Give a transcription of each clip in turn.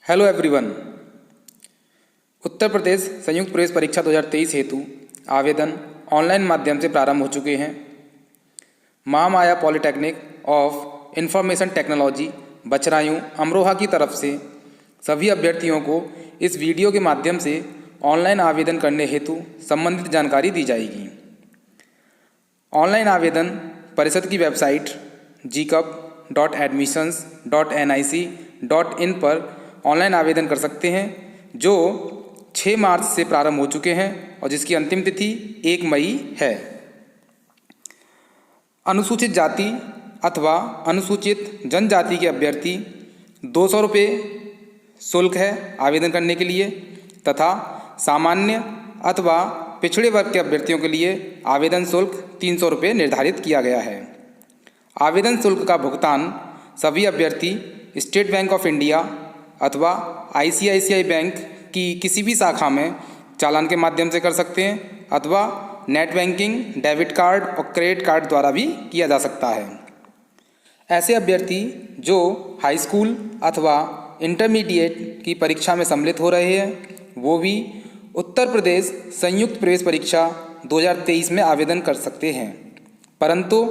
Hello everyone. Uttar Pradesh संयुक्त प्रवेश परीक्षा 2023 हेतु आवेदन ऑनलाइन माध्यम से प्रारंभ हो चुके हैं। Mahamaya polytechnic of information technology Bachhrayun Amroha की तरफ से सभी अभ्यर्थियों को इस वीडियो के माध्यम से ऑनलाइन आवेदन करने हेतु संबंधित जानकारी दी जाएगी। ऑनलाइन आवेदन परिषद की वेबसाइट gcup.admissions.nic.in पर ऑनलाइन आवेदन कर सकते हैं, जो 6 मार्च से प्रारंभ हो चुके हैं और जिसकी अंतिम तिथि 1 मई है। अनुसूचित जाति अथवा अनुसूचित जनजाति के अभ्यर्थी 200 रुपये शुल्क है आवेदन करने के लिए, तथा सामान्य अथवा पिछड़े वर्ग के अभ्यर्थियों के लिए आवेदन शुल्क 300 रुपये निर्धारित किया गया है। आवेदन शुल्क का भुगतान सभी अभ्यर्थी स्टेट बैंक ऑफ इंडिया अथवा ICICI बैंक की किसी भी शाखा में चालान के माध्यम से कर सकते हैं, अथवा नेट बैंकिंग, डेबिट कार्ड और क्रेडिट कार्ड द्वारा भी किया जा सकता है। ऐसे अभ्यर्थी जो हाई स्कूल अथवा इंटरमीडिएट की परीक्षा में सम्मिलित हो रहे हैं, वो भी उत्तर प्रदेश संयुक्त प्रवेश परीक्षा 2023 में आवेदन कर सकते हैं, परंतु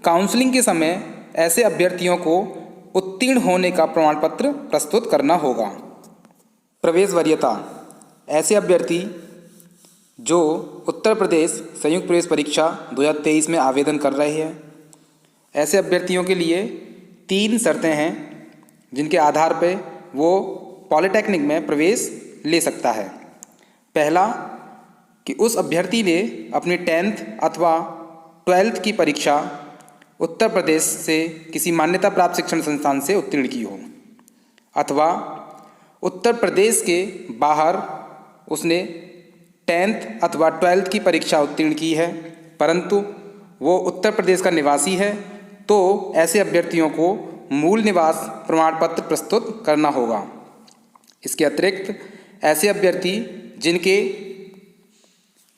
काउंसलिंग के समय ऐसे अभ्यर्थियों को उत्तीर्ण होने का प्रमाण पत्र प्रस्तुत करना होगा। प्रवेश वरीयता: ऐसे अभ्यर्थी जो उत्तर प्रदेश संयुक्त प्रवेश परीक्षा 2023 में आवेदन कर रहे हैं, ऐसे अभ्यर्थियों के लिए 3 शर्तें हैं जिनके आधार पर वो पॉलिटेक्निक में प्रवेश ले सकता है। पहला कि उस अभ्यर्थी ने अपनी 10th अथवा 12th की परीक्षा उत्तर प्रदेश से किसी मान्यता प्राप्त शिक्षण संस्थान से उत्तीर्ण की हो, अथवा उत्तर प्रदेश के बाहर उसने 10th अथवा 12th की परीक्षा उत्तीर्ण की है, परंतु वो उत्तर प्रदेश का निवासी है, तो ऐसे अभ्यर्थियों को मूल निवास प्रमाण पत्र प्रस्तुत करना होगा। इसके अतिरिक्त ऐसे अभ्यर्थी जिनके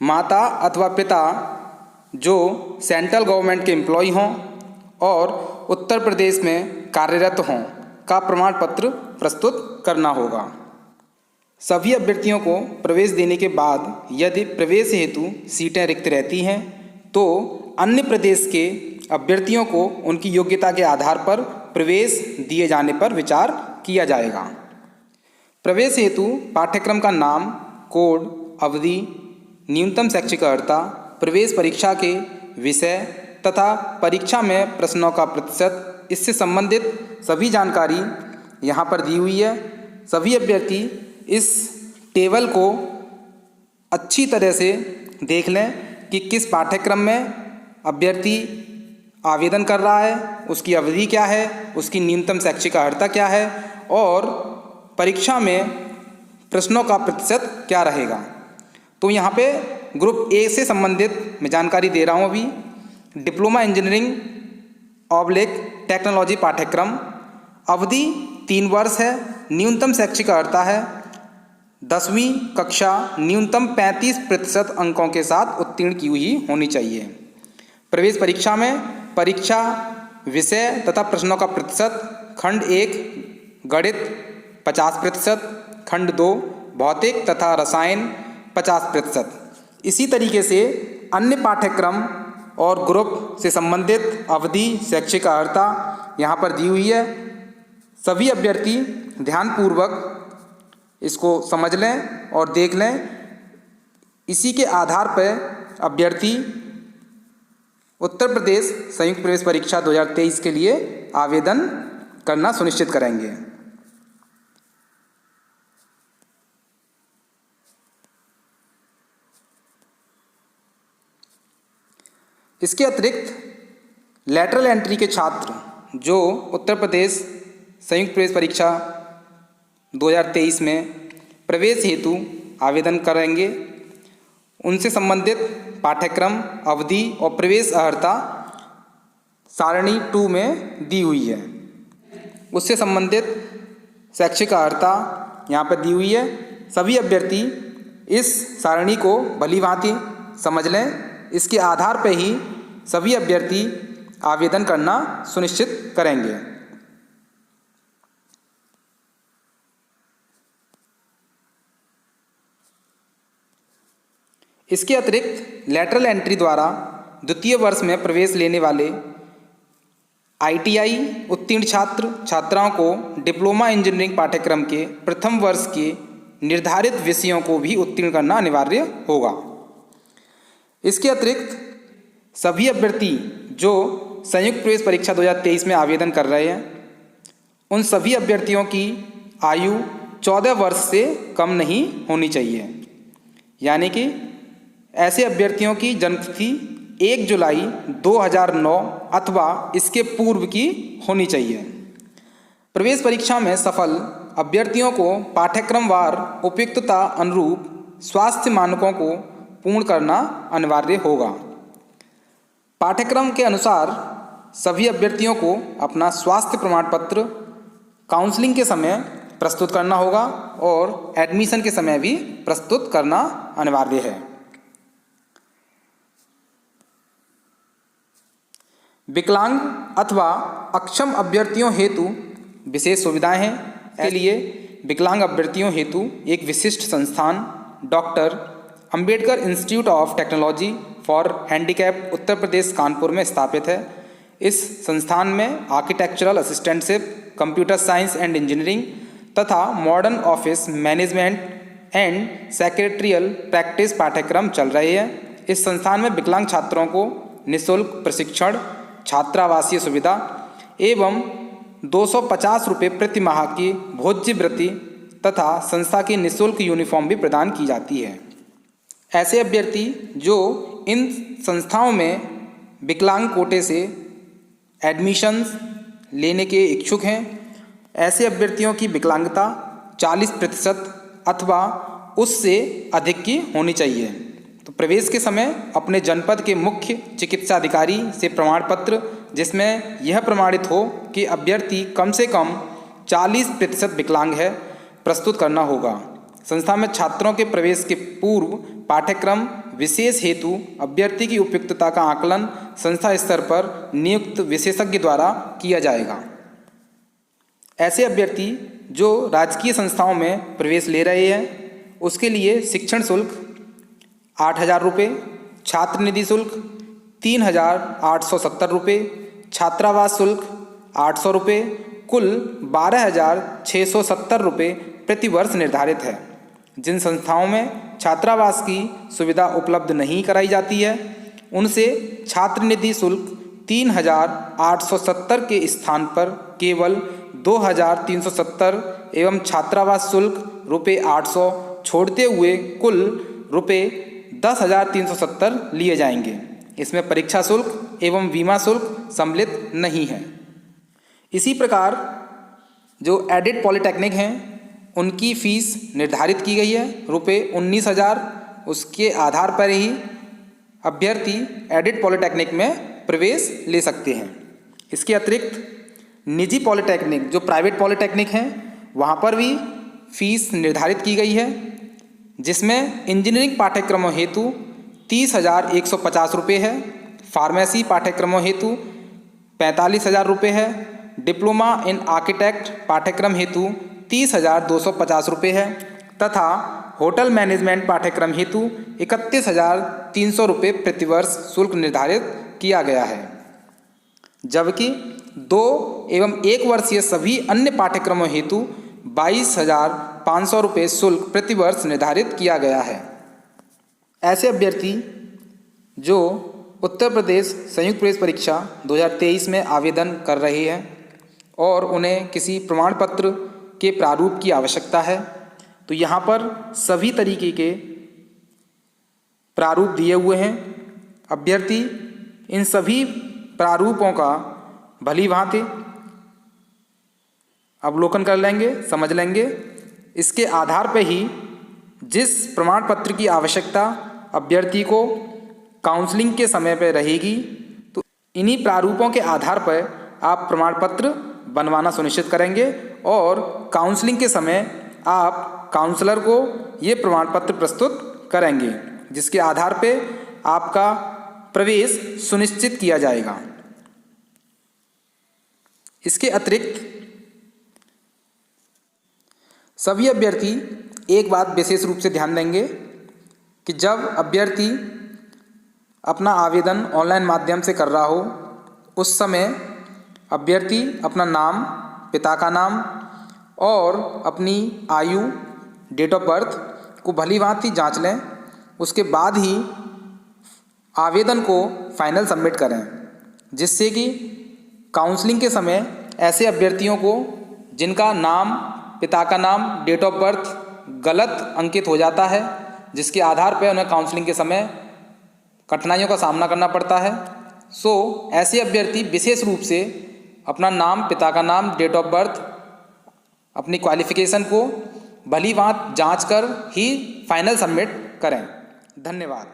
माता अथवा पिता जो सेंट्रल गवर्नमेंट के एम्प्लॉय हों और उत्तर प्रदेश में कार्यरत हों का प्रमाण पत्र प्रस्तुत करना होगा। सभी अभ्यर्थियों को प्रवेश देने के बाद यदि प्रवेश हेतु सीटें रिक्त रहती हैं, तो अन्य प्रदेश के अभ्यर्थियों को उनकी योग्यता के आधार पर प्रवेश दिए जाने पर विचार किया जाएगा। प्रवेश हेतु पाठ्यक्रम का नाम, कोड, अवधि, न्यूनतम शैक्षिक अर्हता, प्रवेश परीक्षा के विषय तथा परीक्षा में प्रश्नों का प्रतिशत, इससे संबंधित सभी जानकारी यहाँ पर दी हुई है। सभी अभ्यर्थी इस टेबल को अच्छी तरह से देख लें कि किस पाठ्यक्रम में अभ्यर्थी आवेदन कर रहा है, उसकी अवधि क्या है, उसकी न्यूनतम शैक्षिक अर्हता क्या है और परीक्षा में प्रश्नों का प्रतिशत क्या रहेगा। तो यहाँ पे ग्रुप ए से संबंधित मैं जानकारी दे रहा हूँ। अभी डिप्लोमा इंजीनियरिंग / टेक्नोलॉजी पाठ्यक्रम, अवधि 3 वर्ष है, न्यूनतम शैक्षिक अर्हता है 10वीं कक्षा न्यूनतम 35% अंकों के साथ उत्तीर्ण की हुई होनी चाहिए। प्रवेश परीक्षा में परीक्षा विषय तथा प्रश्नों का प्रतिशत: खंड 1 गणित 50%, खंड 2 भौतिक तथा रसायन 50%। इसी तरीके से अन्य पाठ्यक्रम और ग्रुप से संबंधित अवधि, शैक्षिक अर्हता यहाँ पर दी हुई है। सभी अभ्यर्थी ध्यानपूर्वक इसको समझ लें और देख लें। इसी के आधार पर अभ्यर्थी उत्तर प्रदेश संयुक्त प्रवेश परीक्षा 2023 के लिए आवेदन करना सुनिश्चित करेंगे। इसके अतिरिक्त लैटरल एंट्री के छात्र जो उत्तर प्रदेश संयुक्त प्रवेश परीक्षा 2023 में प्रवेश हेतु आवेदन करेंगे, उनसे संबंधित पाठ्यक्रम, अवधि और प्रवेश अर्हता सारणी 2 में दी हुई है। उससे संबंधित शैक्षिक अर्हता यहाँ पर दी हुई है। सभी अभ्यर्थी इस सारणी को भलीभांति समझ लें। इसके आधार पर ही सभी अभ्यर्थी आवेदन करना सुनिश्चित करेंगे। इसके अतिरिक्त लैटरल एंट्री द्वारा द्वितीय वर्ष में प्रवेश लेने वाले ITI उत्तीर्ण छात्र छात्राओं को डिप्लोमा इंजीनियरिंग पाठ्यक्रम के प्रथम वर्ष के निर्धारित विषयों को भी उत्तीर्ण करना अनिवार्य होगा। इसके अतिरिक्त सभी अभ्यर्थी जो संयुक्त प्रवेश परीक्षा 2023 में आवेदन कर रहे हैं, उन सभी अभ्यर्थियों की आयु 14 वर्ष से कम नहीं होनी चाहिए। यानी कि ऐसे अभ्यर्थियों की जन्मतिथि 1 जुलाई 2009 अथवा इसके पूर्व की होनी चाहिए। प्रवेश परीक्षा में सफल अभ्यर्थियों को पाठ्यक्रमवार उपयुक्तता अनुरूप स्वास्थ्य मानकों को पूर्ण करना अनिवार्य होगा। पाठ्यक्रम के अनुसार सभी अभ्यर्थियों को अपना स्वास्थ्य प्रमाण पत्र काउंसलिंग के समय प्रस्तुत करना होगा और एडमिशन के समय भी प्रस्तुत करना अनिवार्य है। विकलांग अथवा अक्षम अभ्यर्थियों हेतु विशेष सुविधाएं हैं। इसके लिए विकलांग अभ्यर्थियों हेतु एक विशिष्ट संस्थान doctor Ambedkar institute of technology for handicapped Uttar Pradesh Kanpur में स्थापित है। इस संस्थान में architectural assistantship, computer science and engineering तथा modern office management and secretarial practice पाठ्यक्रम चल रहे हैं। इस संस्थान में विकलांग छात्रों को निःशुल्क प्रशिक्षण, छात्रावासीय सुविधा एवं 250 रुपये प्रति माह की भोज्यवृत्ति तथा संस्था की निःशुल्क यूनिफॉर्म भी प्रदान की जाती है। ऐसे अभ्यर्थी जो इन संस्थाओं में विकलांग कोटे से एडमिशन्स लेने के इच्छुक हैं, ऐसे अभ्यर्थियों की विकलांगता 40% अथवा उससे अधिक की होनी चाहिए। तो प्रवेश के समय अपने जनपद के मुख्य चिकित्सा अधिकारी से प्रमाण पत्र जिसमें यह प्रमाणित हो कि अभ्यर्थी कम से कम 40% विकलांग है प्रस्तुत करना होगा। संस्था में छात्रों के प्रवेश के पूर्व पाठ्यक्रम विशेष हेतु अभ्यर्थी की उपयुक्तता का आकलन संस्था स्तर पर नियुक्त विशेषज्ञ द्वारा किया जाएगा। ऐसे अभ्यर्थी जो राजकीय संस्थाओं में प्रवेश ले रहे हैं उसके लिए शिक्षण शुल्क 8,000 रुपये, छात्र निधि शुल्क 3,870 रुपये, छात्रावास शुल्क 800 रुपये, कुल 12,670 रुपये प्रति वर्ष निर्धारित है। जिन संस्थाओं में छात्रावास की सुविधा उपलब्ध नहीं कराई जाती है उनसे छात्र निधि शुल्क 3,870 के स्थान पर केवल 2,370 एवं छात्रावास शुल्क रुपये 800 छोड़ते हुए कुल रुपये 10,370 लिए जाएंगे। इसमें परीक्षा शुल्क एवं बीमा शुल्क सम्मिलित नहीं है। इसी प्रकार जो एडेड पॉलिटेक्निक हैं उनकी फ़ीस निर्धारित की गई है रुपये 19,000। उसके आधार पर ही अभ्यर्थी एडेड पॉलिटेक्निक में प्रवेश ले सकते हैं। इसके अतिरिक्त निजी पॉलिटेक्निक जो प्राइवेट पॉलिटेक्निक हैं वहाँ पर भी फ़ीस निर्धारित की गई है जिसमें इंजीनियरिंग पाठ्यक्रमों हेतु 30,150 रुपये है, फार्मेसी पाठ्यक्रमों हेतु 45,000 रुपये है, डिप्लोमा इन आर्किटेक्ट पाठ्यक्रम हेतु 30,250 रुपये है तथा होटल मैनेजमेंट पाठ्यक्रम हेतु 31,300 रुपये प्रतिवर्ष शुल्क निर्धारित किया गया है। जबकि 2 एवं 1 वर्षीय सभी अन्य पाठ्यक्रमों हेतु 22,500 रुपये शुल्क प्रतिवर्ष निर्धारित किया गया है। ऐसे अभ्यर्थी जो उत्तर प्रदेश संयुक्त प्रवेश परीक्षा 2023 में आवेदन कर रहे हैं और उन्हें किसी प्रमाण पत्र के प्रारूप की आवश्यकता है तो यहाँ पर सभी तरीके के प्रारूप दिए हुए हैं। अभ्यर्थी इन सभी प्रारूपों का भली भांति अवलोकन कर लेंगे, समझ लेंगे। इसके आधार पर ही जिस प्रमाण पत्र की आवश्यकता अभ्यर्थी को काउंसलिंग के समय पर रहेगी तो इन्हीं प्रारूपों के आधार पर आप प्रमाण पत्र बनवाना सुनिश्चित करेंगे और काउंसलिंग के समय आप काउंसलर को ये प्रमाण पत्र प्रस्तुत करेंगे जिसके आधार पे आपका प्रवेश सुनिश्चित किया जाएगा। इसके अतिरिक्त सभी अभ्यर्थी एक बात विशेष रूप से ध्यान देंगे कि जब अभ्यर्थी अपना आवेदन ऑनलाइन माध्यम से कर रहा हो उस समय अभ्यर्थी अपना नाम, पिता का नाम और अपनी आयु, डेट ऑफ बर्थ को भली भांति जांच लें। उसके बाद ही आवेदन को फाइनल सबमिट करें, जिससे कि काउंसलिंग के समय ऐसे अभ्यर्थियों को जिनका नाम, पिता का नाम, डेट ऑफ बर्थ गलत अंकित हो जाता है, जिसके आधार पर उन्हें काउंसलिंग के समय कठिनाइयों का सामना करना पड़ता है। ऐसे अभ्यर्थी विशेष रूप से अपना नाम, पिता का नाम, डेट ऑफ बर्थ, अपनी क्वालिफ़िकेशन को भली भांति जांच कर ही फाइनल सबमिट करें। धन्यवाद।